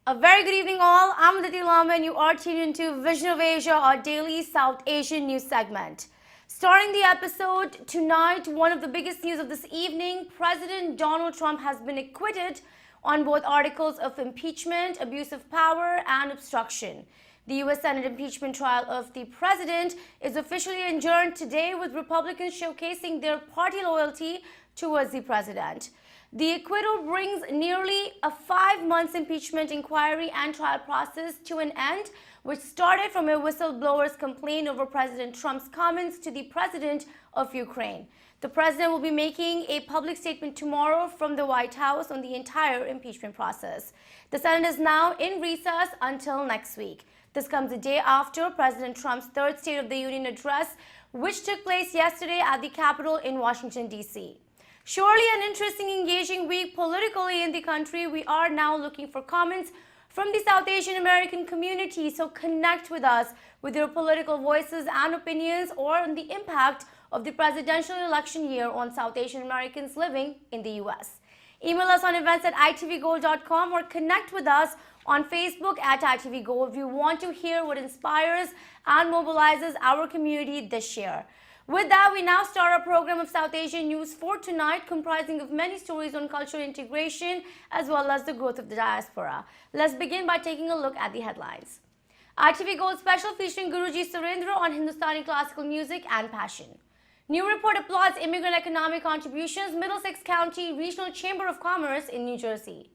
A very good evening all. I'm Aditi Lamba and you are tuned into Vision of Asia, our daily South Asian news segment. Starting the episode tonight, one of the biggest news of this evening, President Donald Trump has been acquitted on both articles of impeachment, abuse of power and obstruction. The U.S. Senate impeachment trial of the president is officially adjourned today, with Republicans showcasing their party loyalty towards the president. The acquittal brings nearly a 5-month impeachment inquiry and trial process to an end, which started from a whistleblower's complaint over President Trump's comments to the president of Ukraine. The president will be making a public statement tomorrow from the White House on the entire impeachment process. The Senate is now in recess until next week. This comes a day after President Trump's third State of the Union address, which took place yesterday at the Capitol in Washington, D.C. Surely an interesting, engaging week politically in the country. We are now looking for comments from the South Asian American community. So connect with us with your political voices and opinions or on the impact of the presidential election year on South Asian Americans living in the U.S. Email us on events@itvgold.com or connect with us on Facebook at itvgold if you want to hear what inspires and mobilizes our community this year. With that, we now start our program of South Asian news for tonight, comprising of many stories on cultural integration as well as the growth of the diaspora. Let's begin by taking a look at the headlines. ITV Gold special featuring Guruji Surendra on Hindustani classical music and passion. New report applauds immigrant economic contributions, Middlesex County Regional Chamber of Commerce in New Jersey.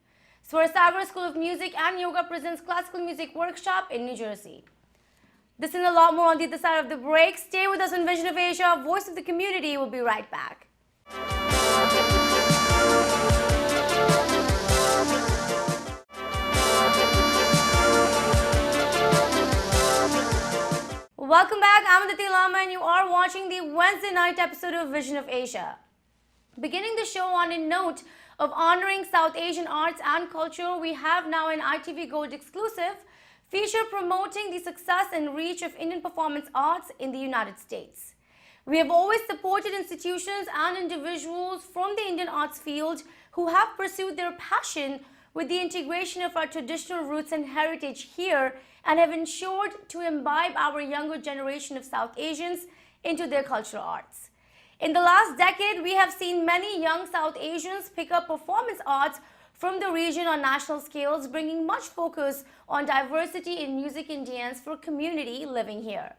Swarsaagar School of Music and Yoga presents classical music workshop in New Jersey. This and a lot more on the other side of the break. Stay with us on Vision of Asia, Voice of the Community. We'll be right back. Welcome back. I'm Aditi Lamba and you are watching the Wednesday night episode of Vision of Asia. Beginning the show on a note of honoring South Asian arts and culture, we have now an ITV Gold exclusive feature promoting the success and reach of Indian performance arts in the United States. We have always supported institutions and individuals from the Indian arts field who have pursued their passion with the integration of our traditional roots and heritage here and have ensured to imbibe our younger generation of South Asians into their cultural arts. In the last decade, we have seen many young South Asians pick up performance arts from the region on national scales, bringing much focus on diversity in music and dance for community living here.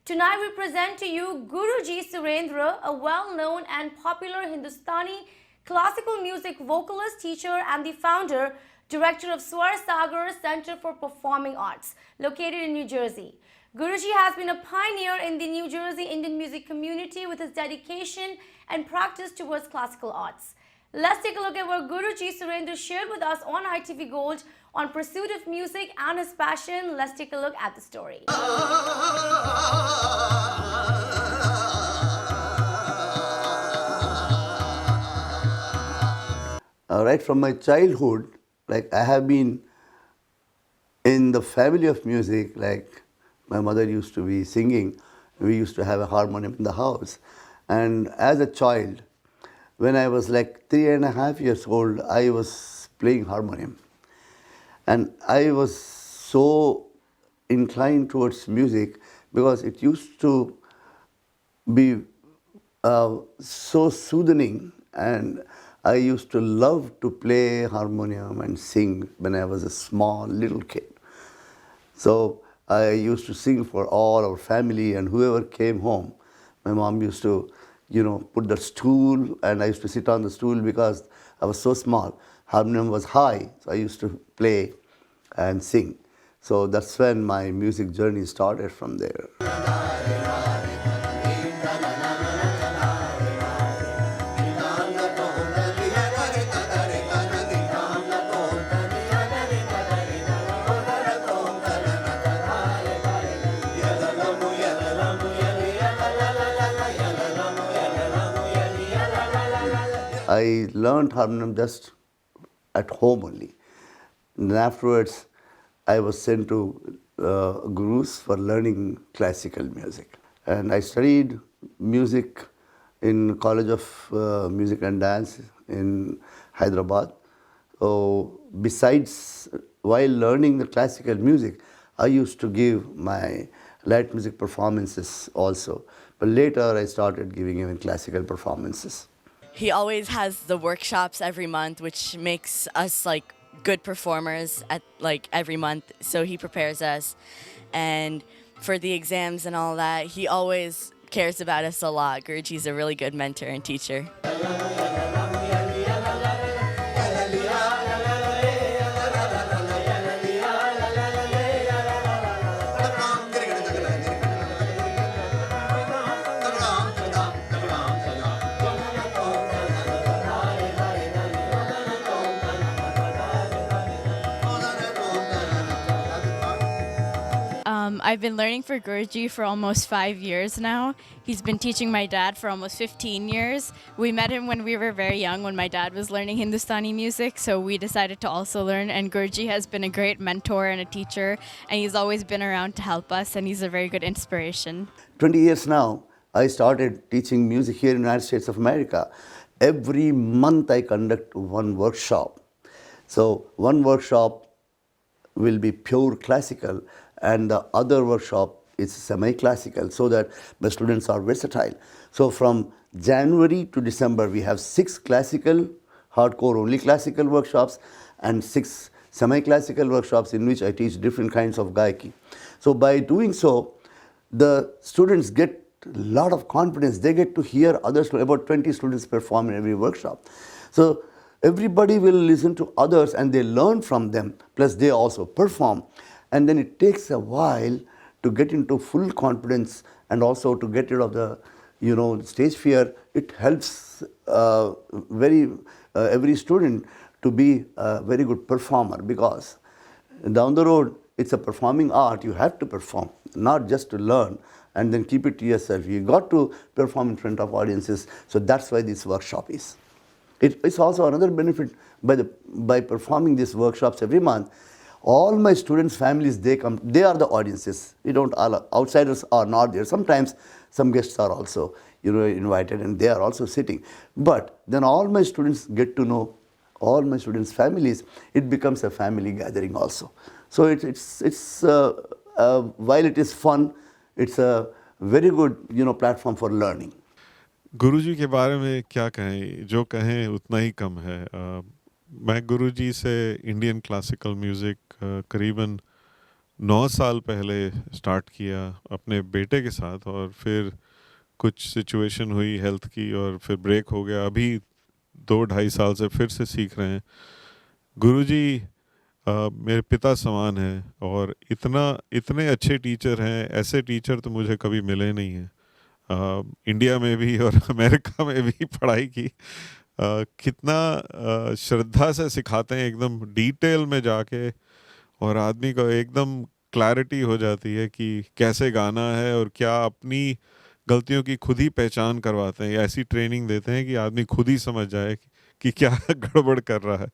Tonight we present to you Guruji Surendra, a well-known and popular Hindustani classical music vocalist, teacher and the founder, director of Swarsaagar Center for Performing Arts, located in New Jersey. Guruji has been a pioneer in the New Jersey Indian music community with his dedication and practice towards classical arts. Let's take a look at what Guruji Surendra shared with us on ITV Gold on pursuit of music and his passion. Let's take a look at the story. Right from my childhood, I have been in the family of music. My mother used to be singing. We used to have a harmonium in the house. And as a child, when I was 3.5 years old, I was playing harmonium. And I was so inclined towards music because it used to be so soothing, and I used to love to play harmonium and sing when I was a small little kid. So I used to sing for all our family, and whoever came home. My mom used to put the stool, and I used to sit on the stool because I was so small. Harmonium was high, so I used to play and sing. So that's when my music journey started from there. I learned harmonium just at home only. And afterwards, I was sent to gurus for learning classical music. And I studied music in College of Music and Dance in Hyderabad besides, while learning the classical music, I used to give my light music performances also. But later I started giving even classical performances. He always has the workshops every month, which makes us like good performers at like every month. So he prepares us, and for the exams and all that, he always cares about us a lot. Guruji's a really good mentor and teacher. I've been learning for Guruji for almost 5 years now. He's been teaching my dad for almost 15 years. We met him when we were very young, when my dad was learning Hindustani music, so we decided to also learn. And Guruji has been a great mentor and a teacher, and he's always been around to help us, and he's a very good inspiration. 20 years now, I started teaching music here in the United States of America. Every month I conduct one workshop. So one workshop will be pure classical and the other workshop is semi-classical, so that my students are versatile. So from January to December we have 6 classical, hardcore only classical workshops and 6 semi-classical workshops in which I teach different kinds of gaiki. So by doing so, the students get a lot of confidence. They get to hear others, about 20 students perform in every workshop. So everybody will listen to others and they learn from them, plus they also perform. And then it takes a while to get into full confidence and also to get rid of the stage fear. It helps every student to be a very good performer, because down the road it's a performing art. You have to perform, not just to learn and then keep it to yourself. You got to perform in front of audiences. So that's why this workshop is. It's also another benefit by performing these workshops every month. All my students' families, they come, they are the audiences. We don't, outsiders are not there. Sometimes some guests are also invited and they are also sitting. But then all my students get to know all my students' families. It becomes a family gathering also. So while it is fun, it's a very good platform for learning. गुरुजी के बारे में क्या कहें, जो कहें उतना ही कम है. मैं गुरुजी से इंडियन क्लासिकल म्यूज़िक करीबन 9 साल पहले स्टार्ट किया अपने बेटे के साथ, और फिर कुछ सिचुएशन हुई हेल्थ की और फिर ब्रेक हो गया. अभी 2-2.5 साल से फिर से सीख रहे हैं. गुरुजी मेरे पिता समान हैं और इतने अच्छे टीचर हैं. ऐसे टीचर तो मुझे कभी मिले नहीं हैं. इंडिया में भी और अमेरिका में भी पढ़ाई की. कितना श्रद्धा से सिखाते हैं, एकदम डिटेल में जाके, और आदमी को एकदम क्लैरिटी हो जाती है कि कैसे गाना है और क्या अपनी गलतियों की खुद ही पहचान करवाते हैं. ऐसी ट्रेनिंग देते हैं कि आदमी खुद ही समझ जाए कि क्या गड़बड़ कर रहा है.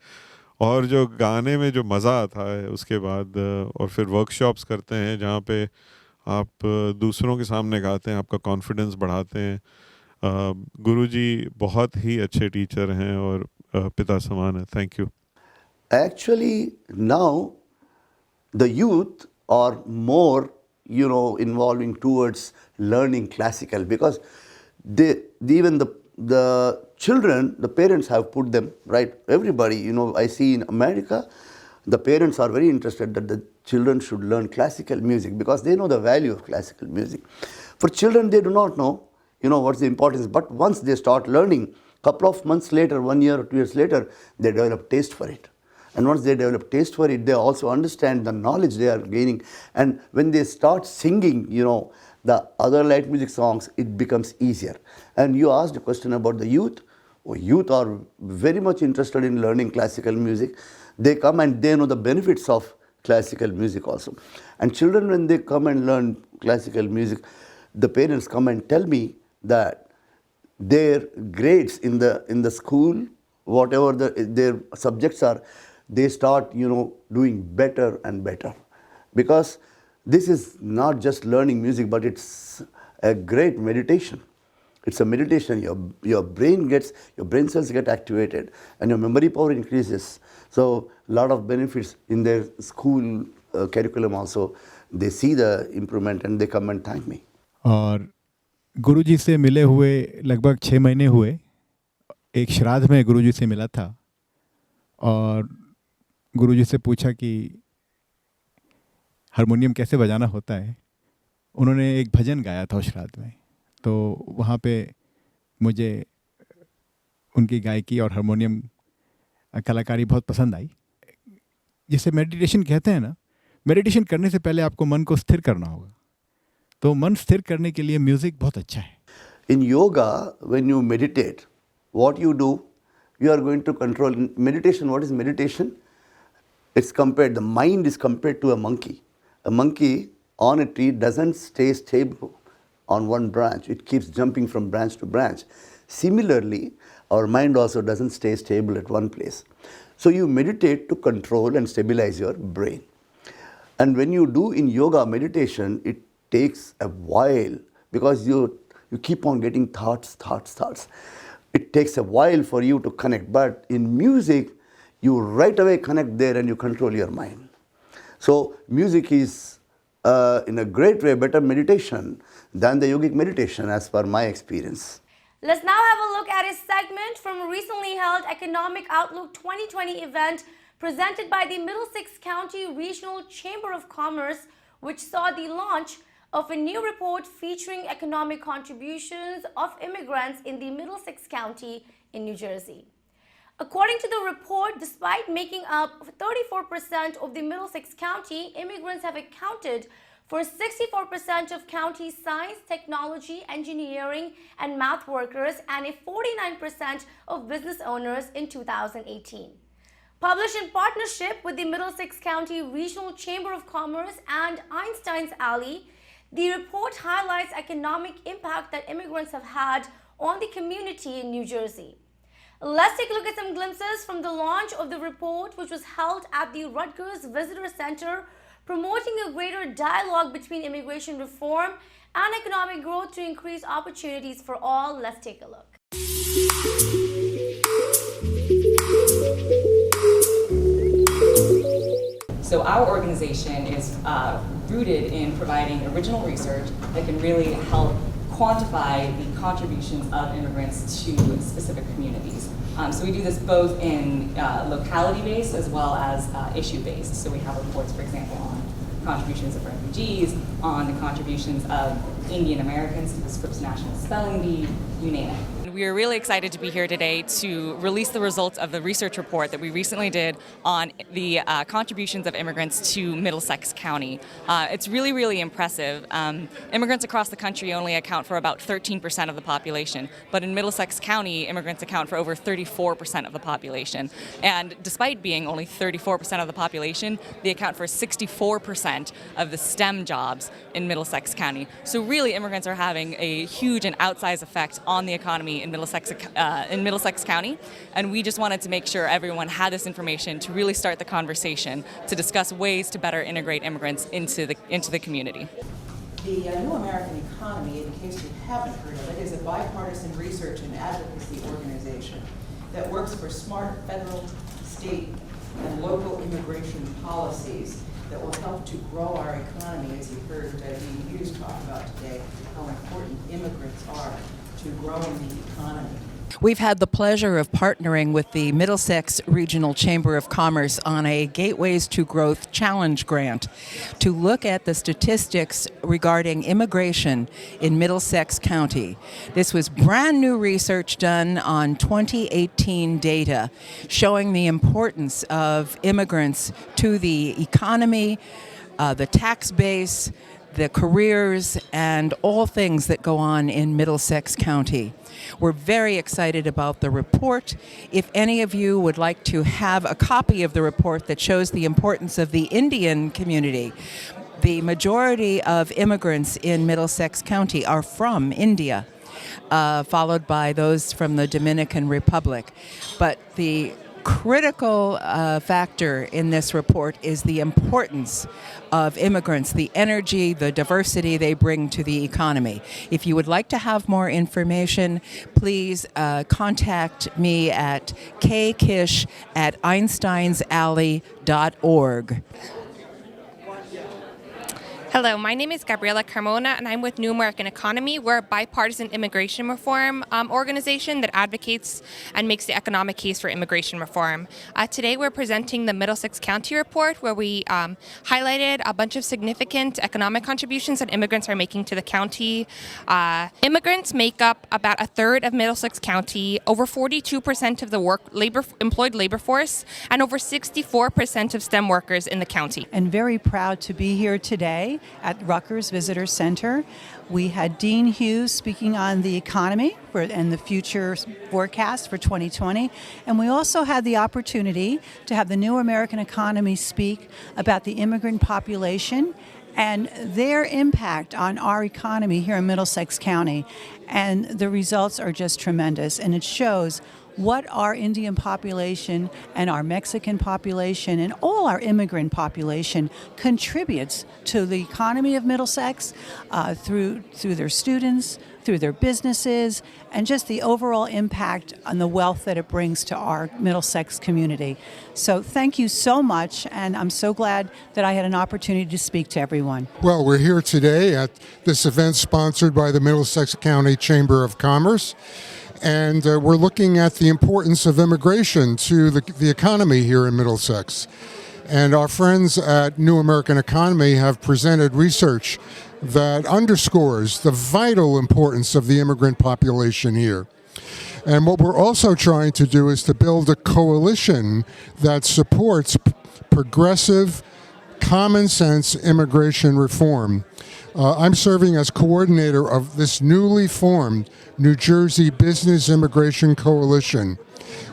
और जो गाने में जो मज़ा आता है उसके बाद, और फिर वर्कशॉप्स करते हैं जहाँ पे आप दूसरों के सामने गाते हैं, आपका कॉन्फिडेंस बढ़ाते हैं. गुरुजी बहुत ही अच्छे टीचर हैं और पिता समान है. Thank you. Actually, now the youth are more, involving towards learning classical, because even the children, the parents have put them, right? Everybody, I see in America, the parents are very interested that the children should learn classical music because they know the value of classical music. For children, they do not know, what's the importance. But once they start learning, couple of months later, 1 year or 2 years later, they develop taste for it. And once they develop taste for it, they also understand the knowledge they are gaining. And when they start singing, the other light music songs, it becomes easier. And you asked a question about the youth. Youth are very much interested in learning classical music. They come and they know the benefits of classical music also. And children, when they come and learn classical music, the parents come and tell me that their grades in the school, whatever their subjects are, they start doing better and better, because this is not just learning music, but it's a great meditation. It's a meditation. Your brain cells get activated, and your memory power increases. So a lot of benefits in their school curriculum also. They see the improvement and they come and thank me. और गुरुजी से मिले हुए लगभग 6 महीने हुए. एक श्राद्ध में गुरुजी से मिला था और गुरुजी से पूछा कि हारमोनियम कैसे बजाना होता है. उन्होंने एक भजन गाया था उस श्राद्ध में, तो वहाँ पे मुझे उनकी गायकी और हारमोनियम कलाकारी बहुत पसंद आई. जिसे मेडिटेशन कहते हैं ना, मेडिटेशन करने से पहले आपको मन को स्थिर करना होगा. तो मन स्थिर करने के लिए म्यूज़िक बहुत अच्छा है. In yoga, when you meditate, what you do, you are going to control. In meditation, what is meditation? It's compared, the mind is compared to a monkey. A monkey on a tree doesn't stay stable on one branch. It keeps jumping from branch to branch. Similarly, our mind also doesn't stay stable at one place. So you meditate to control and stabilize your brain. And when you do in yoga meditation, it takes a while because you keep on getting thoughts. It takes a while for you to connect. But in music, you right away connect there and you control your mind. So music is, in a great way, better meditation than the yogic meditation as per my experience. Let's now have a look at a segment from a recently held Economic Outlook 2020 event presented by the Middlesex County Regional Chamber of Commerce, which saw the launch of a new report featuring economic contributions of immigrants in the Middlesex County in New Jersey. According to the report, despite making up 34% of the Middlesex County, immigrants have accounted for 64% of county science, technology, engineering, and math workers, and a 49% of business owners in 2018. Published in partnership with the Middlesex County Regional Chamber of Commerce and Einstein's Alley, the report highlights economic impact that immigrants have had on the community in New Jersey. Let's take a look at some glimpses from the launch of the report, which was held at the Rutgers Visitor Center, promoting a greater dialogue between immigration reform and economic growth to increase opportunities for all. Let's take a look. So our organization is rooted in providing original research that can really help quantify the contributions of immigrants to specific communities. So we do this both in locality-based as well as issue-based. So we have reports, for example, on contributions of refugees, on the contributions of Indian Americans to the Scripps National Spelling Bee, you name it. We are really excited to be here today to release the results of the research report that we recently did on the contributions of immigrants to Middlesex County. It's really, really impressive. Immigrants across the country only account for about 13% of the population, but in Middlesex County, immigrants account for over 34% of the population. And despite being only 34% of the population, they account for 64% of the STEM jobs in Middlesex County. So really, immigrants are having a huge and outsized effect on the economy in Middlesex County, and we just wanted to make sure everyone had this information to really start the conversation to discuss ways to better integrate immigrants into the community. The New American Economy, in case you haven't heard of it, is a bipartisan research and advocacy organization that works for smart federal, state, and local immigration policies that will help to grow our economy, as you heard Dean Hughes talk about today, how important immigrants are to growing the economy. We've had the pleasure of partnering with the Middlesex Regional Chamber of Commerce on a Gateways to Growth Challenge grant to look at the statistics regarding immigration in Middlesex County. This was brand new research done on 2018 data showing the importance of immigrants to the economy, the tax base, the careers, and all things that go on in Middlesex County. We're very excited about the report. If any of you would like to have a copy of the report that shows the importance of the Indian community, the majority of immigrants in Middlesex County are from India, followed by those from the Dominican Republic. But the critical factor in this report is the importance of immigrants, the energy, the diversity they bring to the economy. If you would like to have more information, please contact me at kkish@einsteinsalley.org. Hello, my name is Gabriela Carmona, and I'm with New American Economy. We're a bipartisan immigration reform organization that advocates and makes the economic case for immigration reform. Today, we're presenting the Middlesex County report, where we highlighted a bunch of significant economic contributions that immigrants are making to the county. Immigrants make up about a third of Middlesex County, over 42% of the employed labor force, and over 64% of STEM workers in the county. And very proud to be here today at Rutgers Visitor Center. We had Dean Hughes speaking on the economy and the future forecast for 2020. And we also had the opportunity to have the New American Economy speak about the immigrant population and their impact on our economy here in Middlesex County. And the results are just tremendous. And it shows what our Indian population and our Mexican population and all our immigrant population contributes to the economy of Middlesex through their students, through their businesses, and just the overall impact on the wealth that it brings to our Middlesex community. So thank you so much, and I'm so glad that I had an opportunity to speak to everyone. Well, we're here today at this event sponsored by the Middlesex County Chamber of Commerce. And we're looking at the importance of immigration to the economy here in Middlesex. And our friends at New American Economy have presented research that underscores the vital importance of the immigrant population here. And what we're also trying to do is to build a coalition that supports progressive, common sense immigration reform. I'm serving as coordinator of this newly formed New Jersey Business Immigration Coalition.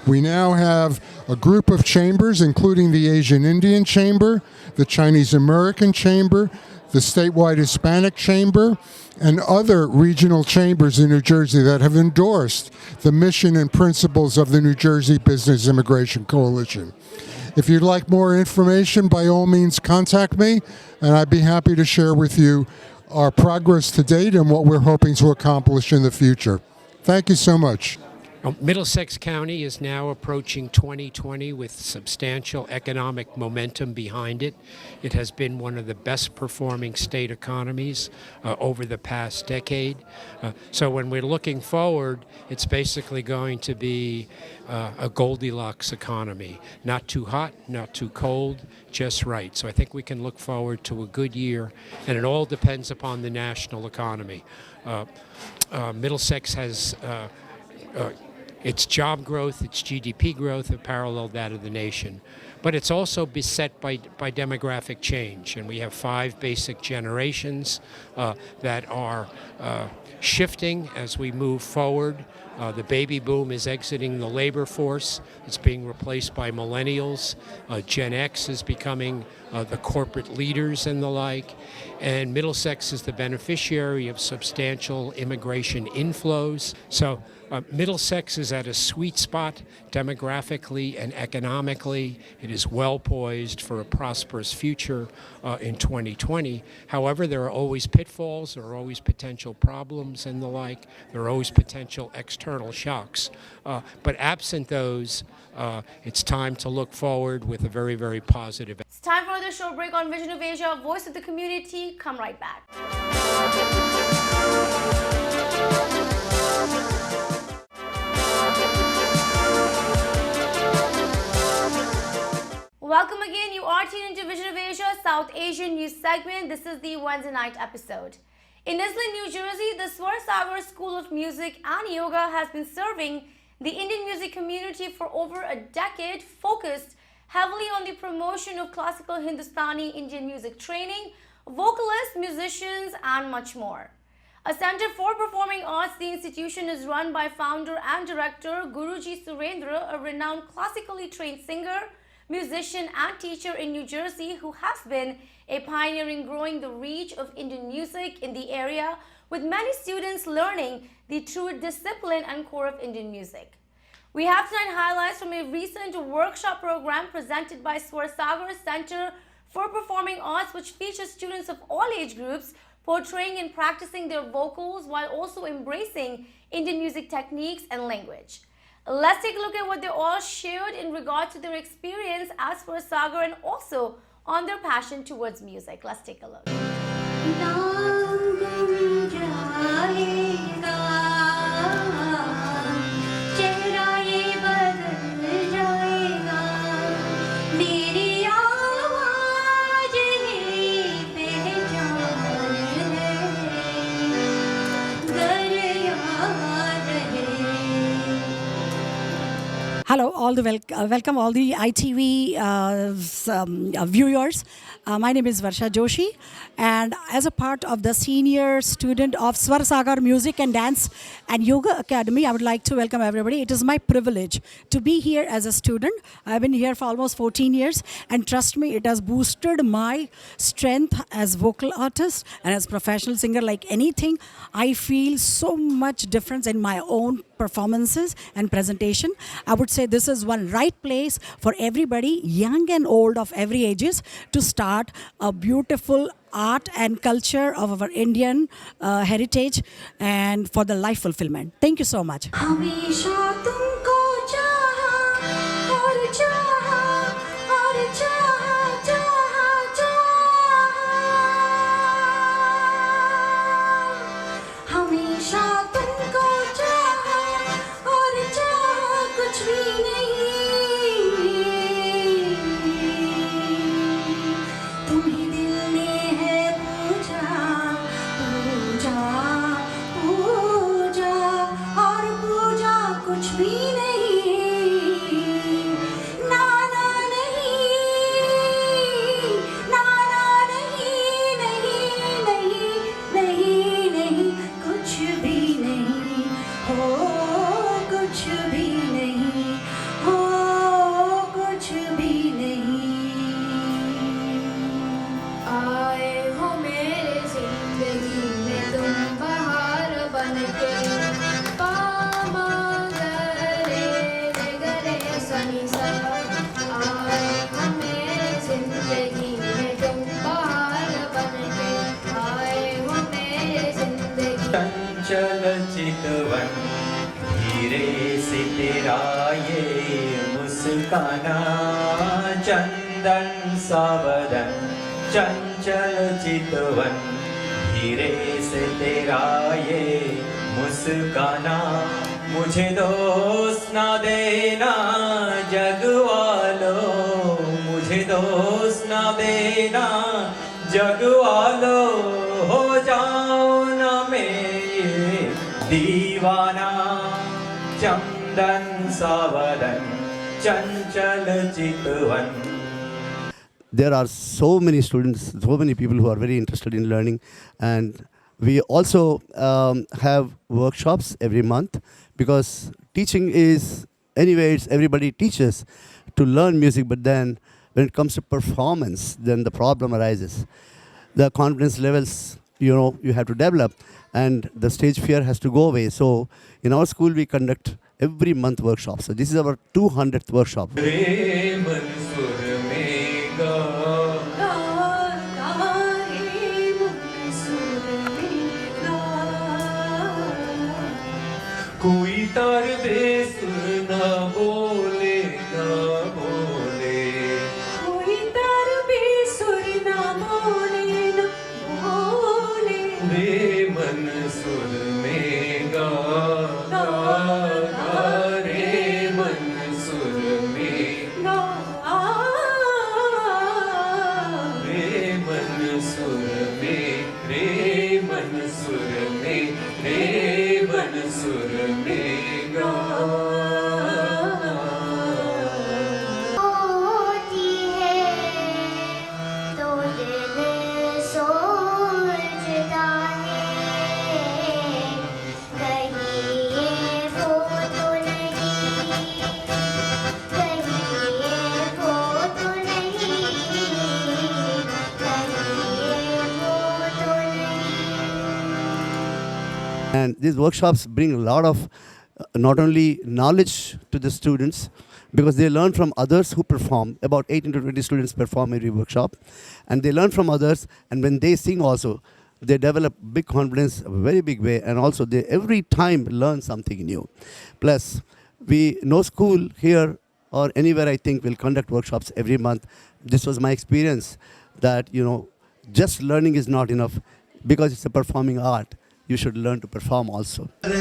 We now have a group of chambers, including the Asian Indian Chamber, the Chinese American Chamber, the statewide Hispanic Chamber, and other regional chambers in New Jersey that have endorsed the mission and principles of the New Jersey Business Immigration Coalition. If you'd like more information, by all means contact me, and I'd be happy to share with you our progress to date and what we're hoping to accomplish in the future. Thank you so much. Middlesex County is now approaching 2020 with substantial economic momentum behind it. It has been one of the best performing state economies over the past decade. So when we're looking forward, it's basically going to be a Goldilocks economy. Not too hot, not too cold, just right. So I think we can look forward to a good year, and it all depends upon the national economy. Middlesex has its job growth, its GDP growth have paralleled that of the nation. But it's also beset by demographic change. And we have 5 basic generations that are shifting as we move forward. The baby boom is exiting the labor force. It's being replaced by millennials. Gen X is becoming the corporate leaders and the like. And Middlesex is the beneficiary of substantial immigration inflows. So Middlesex is at a sweet spot demographically and economically. It is well poised for a prosperous future in 2020. However, there are always pitfalls, there are always potential problems and the like. There are always potential external shocks. But absent those, it's time to look forward with a very, very positive. It's time for another short break on Vision of Asia, Voice of the Community. Come right back. Welcome again. You are tuned into Vision of Asia, South Asian News segment. This is the Wednesday night episode. In Iselin, New Jersey, the Swarsaagar School of Music and Yoga has been serving the Indian music community for over a decade, focused heavily on the promotion of classical Hindustani Indian music training, vocalists, musicians, and much more. A Center for Performing Arts, the institution is run by founder and director Guruji Surendra, a renowned classically trained singer, musician, and teacher in New Jersey who has been a pioneer in growing the reach of Indian music in the area, with many students learning the true discipline and core of Indian music. We have tonight highlights from a recent workshop program presented by Swarsaagar Center for Performing Arts, which features students of all age groups portraying and practicing their vocals while also embracing Indian music techniques and language. Let's take a look at what they all shared in regard to their experience as Swarsaagar and also on their passion towards music. Let's take a look. Hello, all the welcome all the ITV viewers. My name is Varsha Joshi, and as a part of the senior student of Swarsaagar Music and Dance and Yoga Academy, I would like to welcome everybody. It is my privilege to be here as a student. I've been here for almost 14 years, and trust me, it has boosted my strength as vocal artist and as professional singer. Like anything, I feel so much difference in my own performances and presentation. I would say this is one right place for everybody, young and old of every ages, to start a beautiful art and culture of our Indian heritage and for the life fulfillment. Thank you so much. चंचल चितवन धीरे से तेरा ये मुस्काना चंदन sovereign चंचल चितवन धीरे से तेरा ये मुस्काना मुझे दोस्त ना देना जग वालों मुझे दोस्त ना देना जग वालों हो जाओ ना मैं दीवाना चंदन sovereign Chanchal Chitwan. There are so many students, so many people who are very interested in learning, and we also have workshops every month, because teaching is, anyway, it's everybody teaches to learn music, but then when it comes to performance, then the problem arises. The confidence levels, you have to develop, and the stage fear has to go away. So in our school, we conduct every month workshops. So this is our 200th workshop. कोई तार बेसुर ना बोले ना बोले कोई तार बेसुर ना बोले ना बोले रे मन सुर में गा गा रे मन सुर में गा रे मन सुर में रे मन सुर में रे मन सुर में गा And these workshops bring a lot of not only knowledge to the students, because they learn from others who perform. About 18 to 20 students perform every workshop, and they learn from others, and when they sing also, they develop big confidence, a very big way, and also they every time learn something new. Plus, no school here or anywhere, I think, will conduct workshops every month. This was my experience, that, just learning is not enough, because it's a performing art. You should learn to perform also. And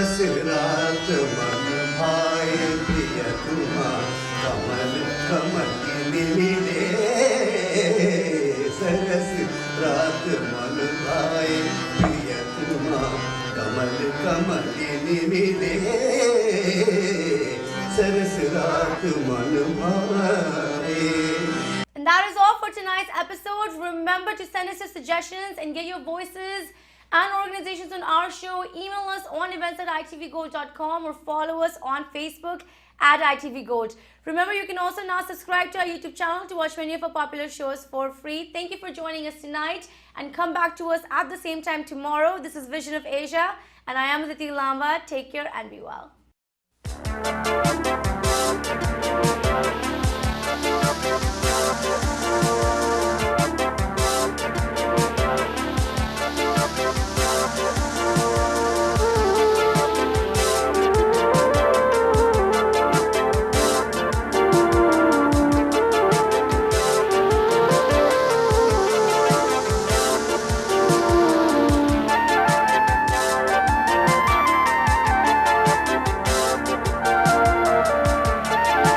that is all for tonight's episode. Remember to send us your suggestions and get your voices and organizations on our show. Email us on events@itvgold.com or follow us on Facebook @itvgold. Remember, you can also now subscribe to our YouTube channel to watch many of our popular shows for free. Thank you for joining us tonight, and come back to us at the same time tomorrow. This is Vision of Asia, and I am Aditi Lamba. Take care and be well.